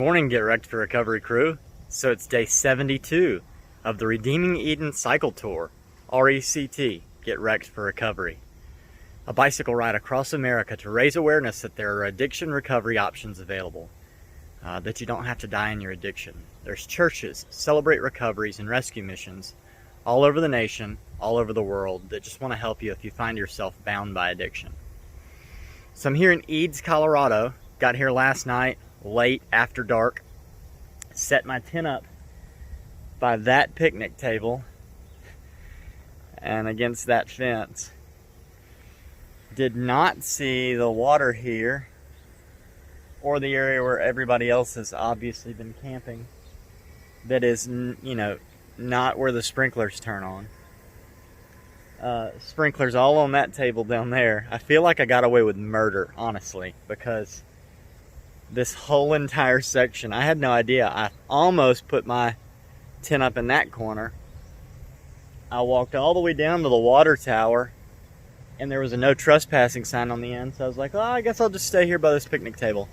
Morning, Get Wrecked for Recovery crew. So it's day 72 of the Redeeming Eden Cycle Tour, RECT, Get Wrecked for Recovery. A bicycle ride across America to raise awareness that there are addiction recovery options available, that you don't have to die in your addiction. There's churches, celebrate recoveries, and rescue missions all over the nation, all over the world that just want to help you if you find yourself bound by addiction. So I'm here in Eads, Colorado. Got here last night, late after dark. Set my tent up by that picnic table and against that fence. Did not see the water here or the area where everybody else has obviously been camping. That is, not where the sprinklers turn on. Sprinklers all on that table down there. I feel like I got away with murder, honestly, because this whole entire section, I had no idea. I almost put my tent up in that corner. I walked all the way down to the water tower, and there was a no trespassing sign on the end, so I was like, oh, I guess I'll just stay here by this picnic table.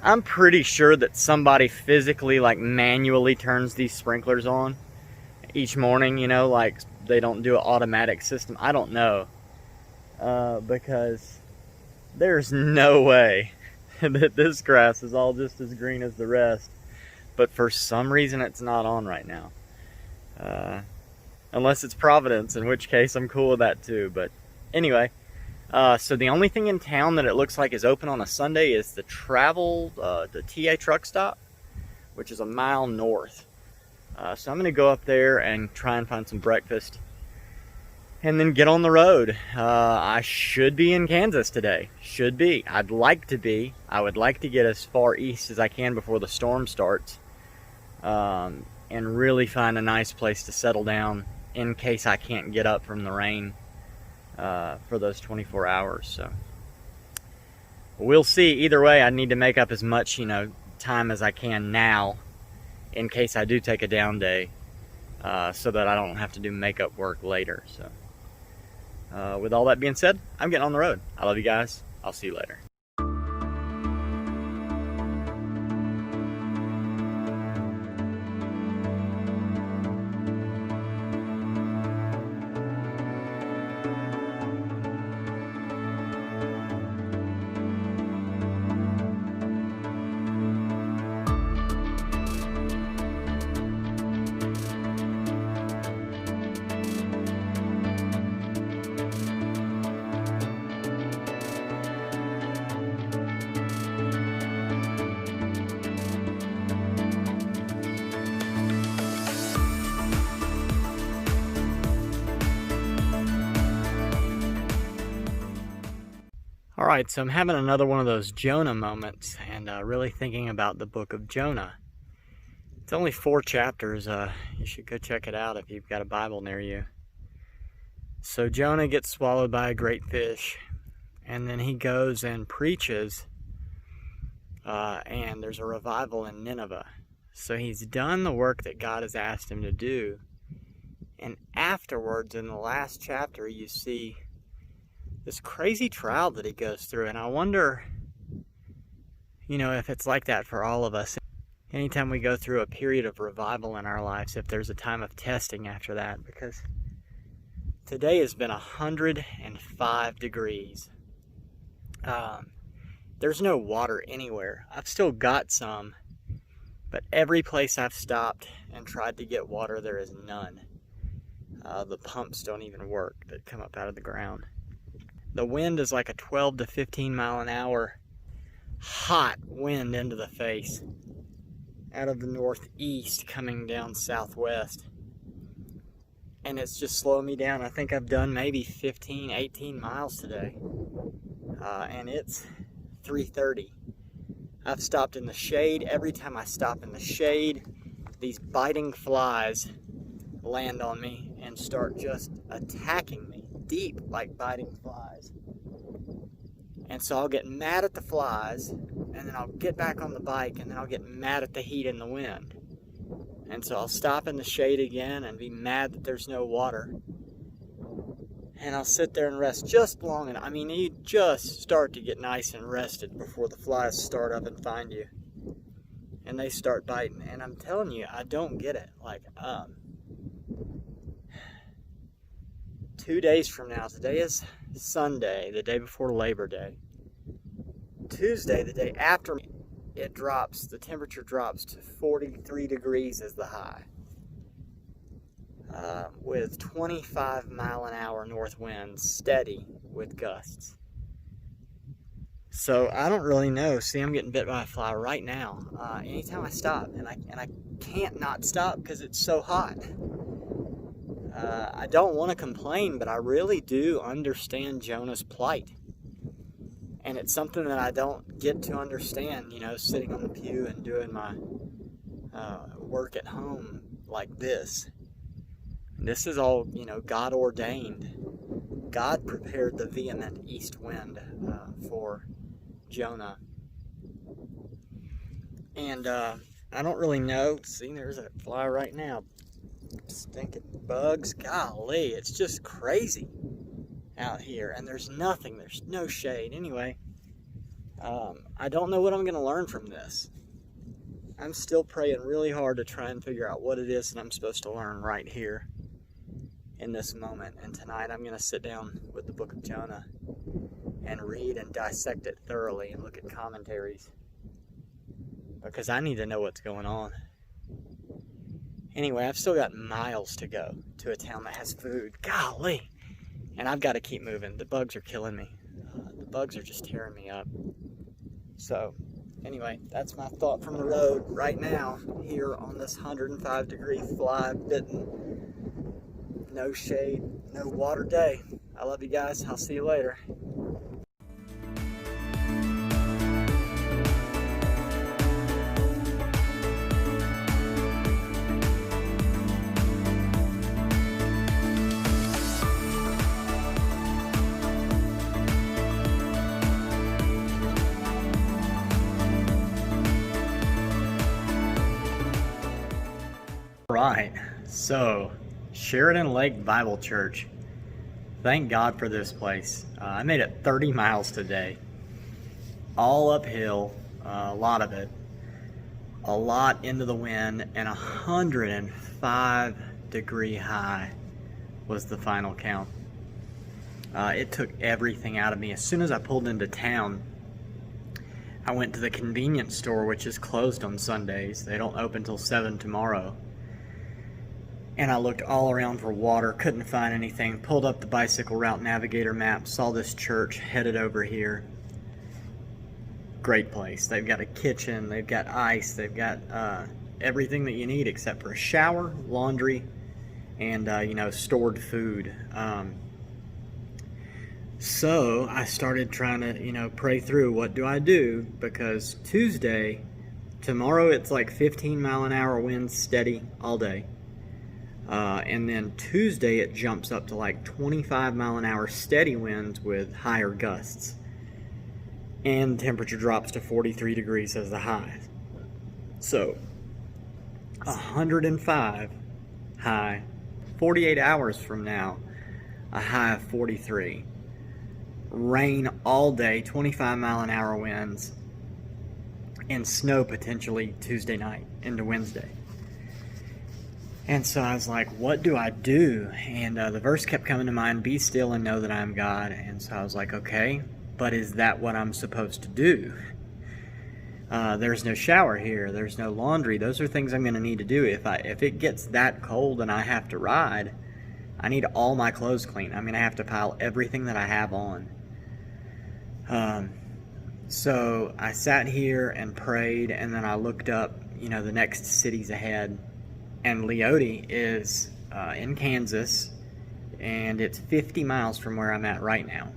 I'm pretty sure that somebody physically, manually turns these sprinklers on each morning, they don't do an automatic system. I don't know, because there's no way that this grass is all just as green as the rest, but for some reason it's not on right now, unless it's Providence, in which case I'm cool with that too. But anyway, so the only thing in town that it looks like is open on a Sunday is the TA truck stop, which is a mile north. So I'm going to go up there and try and find some breakfast and then get on the road. I should be in Kansas today. Should be. I'd like to be. I would like to get as far east as I can before the storm starts, and really find a nice place to settle down in case I can't get up from the rain for those 24 hours. So we'll see. Either way, I need to make up as much time as I can now in case I do take a down day, so that I don't have to do makeup work later. So with all that being said, I'm getting on the road. I love you guys. I'll see you later. Alright, so I'm having another one of those Jonah moments, and really thinking about the book of Jonah. It's only 4 chapters. You should go check it out if you've got a Bible near you. So Jonah gets swallowed by a great fish, and then he goes and preaches, and there's a revival in Nineveh. So he's done the work that God has asked him to do, and afterwards, in the last chapter, you see this crazy trial that he goes through. And I wonder, if it's like that for all of us. Anytime we go through a period of revival in our lives, if there's a time of testing after that. Because today has been 105 degrees. There's no water anywhere. I've still got some, but every place I've stopped and tried to get water, there is none. The pumps don't even work that come up out of the ground. The wind is like a 12 to 15 mile an hour hot wind into the face out of the northeast coming down southwest. And it's just slowing me down. I think I've done maybe 15, 18 miles today. And it's 3:30. I've stopped in the shade. Every time I stop in the shade, these biting flies land on me and start just attacking me. Deep, like biting flies. And so I'll get mad at the flies, and then I'll get back on the bike, and then I'll get mad at the heat and the wind. And so I'll stop in the shade again and be mad that there's no water. And I'll sit there and rest just long enough. You just start to get nice and rested before the flies start up and find you. And and they start biting. And I'm telling you, I don't get it. Like, 2 days from now, today is Sunday, the day before Labor Day. Tuesday, the day after, the temperature drops to 43 degrees as the high. With 25 mile an hour north winds, steady with gusts. So I don't really know. See, I'm getting bit by a fly right now. Anytime I stop, and I can't not stop because it's so hot. I don't want to complain, but I really do understand Jonah's plight. And it's something that I don't get to understand, sitting on the pew and doing my work at home like this. This is all, God ordained. God prepared the vehement east wind for Jonah. And I don't really know. See, there's a fly right now. Stinking bugs. Golly, it's just crazy out here. And there's nothing. There's no shade. Anyway, I don't know what I'm going to learn from this. I'm still praying really hard to try and figure out what it is that I'm supposed to learn right here in this moment. And tonight I'm going to sit down with the book of Jonah and read and dissect it thoroughly and look at commentaries, because I need to know what's going on. Anyway, I've still got miles to go to a town that has food. Golly! And I've got to keep moving. The bugs are killing me. The bugs are just tearing me up. So, anyway, that's my thought from the road right now, here on this 105 degree fly bitten, no shade, no water day. I love you guys. I'll see you later. Right, so Sheridan Lake Bible Church. Thank God for this place. I made it 30 miles today, all uphill, a lot of it, a lot into the wind, and 105 degree high was the final count. It took everything out of me. As soon as I pulled into town, I went to the convenience store, which is closed on Sundays. They don't open till 7 tomorrow. And I looked all around for water, couldn't find anything, pulled up the bicycle route navigator map, saw this church, headed over here. Great place. They've got a kitchen, they've got ice, they've got everything that you need except for a shower, laundry, and stored food. So I started trying to pray through, what do I do? Because tomorrow it's like 15 mile an hour winds steady all day. And then Tuesday it jumps up to like 25 mile an hour steady winds with higher gusts. And temperature drops to 43 degrees as the high. So 105 high, 48 hours from now, a high of 43. Rain all day, 25 mile an hour winds, and snow potentially Tuesday night into Wednesday. And so I was like, what do I do? And the verse kept coming to mind, be still and know that I am God. And so I was like, okay, but is that what I'm supposed to do? There's no shower here. There's no laundry. Those are things I'm going to need to do. If it gets that cold and I have to ride, I need all my clothes clean. I'm going to have to pile everything that I have on. So I sat here and prayed, and then I looked up, the next cities ahead. And Leote is in Kansas, and it's 50 miles from where I'm at right now.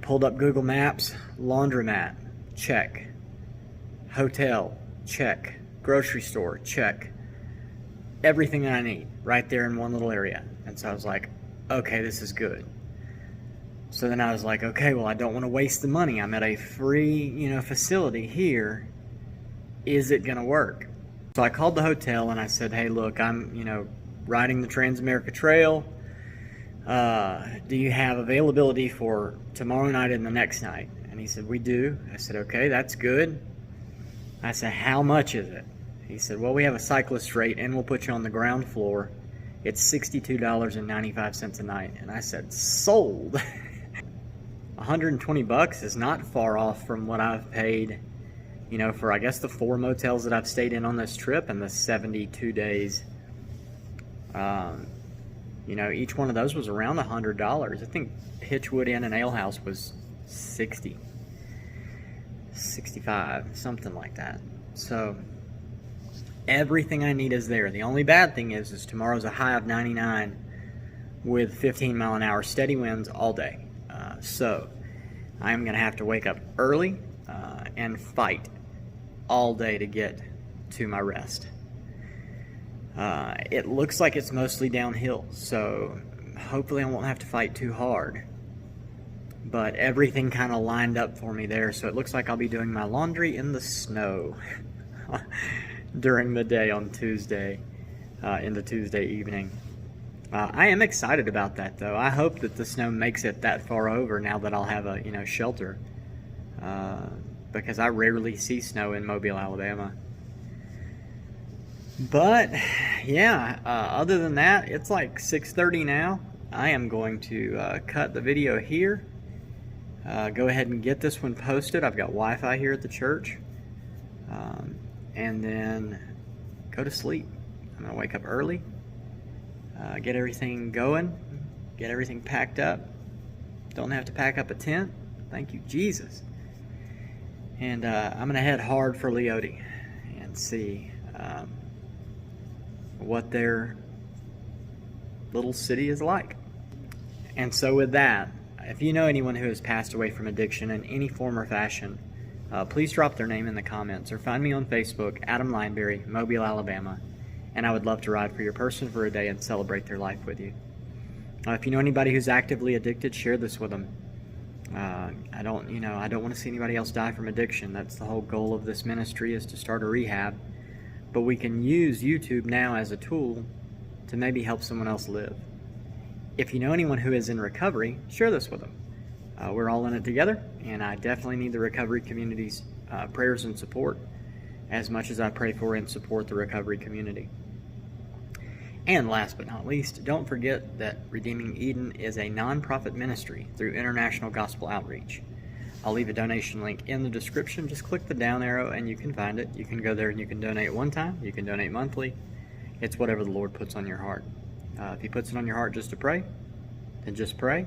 Pulled up Google Maps, laundromat, check. Hotel, check. Grocery store, check. Everything that I need right there in one little area. And so I was like, okay, this is good. So then I was like, okay, well, I don't want to waste the money. I'm at a free, facility here. Is it going to work? So I called the hotel and I said, hey, look, I'm, riding the Trans-America Trail. Do you have availability for tomorrow night and the next night? And he said, we do. I said, okay, that's good. I said, how much is it? He said, well, we have a cyclist rate and we'll put you on the ground floor. It's $62.95 a night. And I said, sold. $120 is not far off from what I've paid, you know, for I guess the 4 motels that I've stayed in on this trip and the 72 days. You know, each one of those was around $100. I think Pitchwood Inn and Ale House was 60, 65, something like that. So everything I need is there. The only bad thing is tomorrow's a high of 99 with 15-mile-an-hour steady winds all day. So I'm going to have to wake up early and fight all day to get to my rest. It looks like it's mostly downhill, so hopefully I won't have to fight too hard. But everything kind of lined up for me there, so it looks like I'll be doing my laundry in the snow during the day on Tuesday, in the Tuesday evening. I am excited about that, though. I hope that the snow makes it that far over now that I'll have a, you know, shelter, because I rarely see snow in Mobile, Alabama. But yeah, other than that, it's like 6:30 now. I am going to cut the video here. Go ahead and get this one posted. I've got Wi-Fi here at the church, and then go to sleep. I'm gonna wake up early, get everything going, get everything packed up. Don't have to pack up a tent. Thank you, Jesus. And I'm gonna head hard for Leote and see what their little city is like. And so with that, if you know anyone who has passed away from addiction in any form or fashion, please drop their name in the comments or find me on Facebook, Adam Lineberry, Mobile, Alabama, and I would love to ride for your person for a day and celebrate their life with you. If you know anybody who's actively addicted, share this with them. I don't want to see anybody else die from addiction. That's the whole goal of this ministry, is to start a rehab. But we can use YouTube now as a tool to maybe help someone else live. If you know anyone who is in recovery, share this with them. We're all in it together, and I definitely need the recovery community's prayers and support as much as I pray for and support the recovery community. And last but not least, don't forget that Redeeming Eden is a non-profit ministry through International Gospel Outreach. I'll leave a donation link in the description. Just click the down arrow and you can find it. You can go there and you can donate one time. You can donate monthly. It's whatever the Lord puts on your heart. If He puts it on your heart just to pray, then just pray.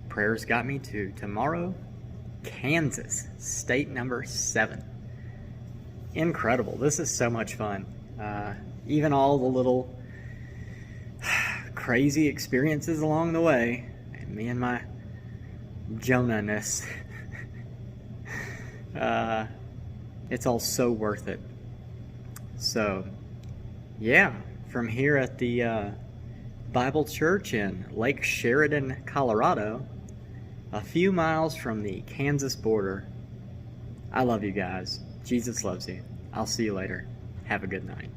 Prayers got me to tomorrow, Kansas, state number 7. Incredible. This is so much fun. Even all the little crazy experiences along the way, and me and my Jonah-ness, it's all so worth it. So, yeah, from here at the Bible Church in Lake Sheridan, Colorado, a few miles from the Kansas border, I love you guys. Jesus loves you. I'll see you later. Have a good night.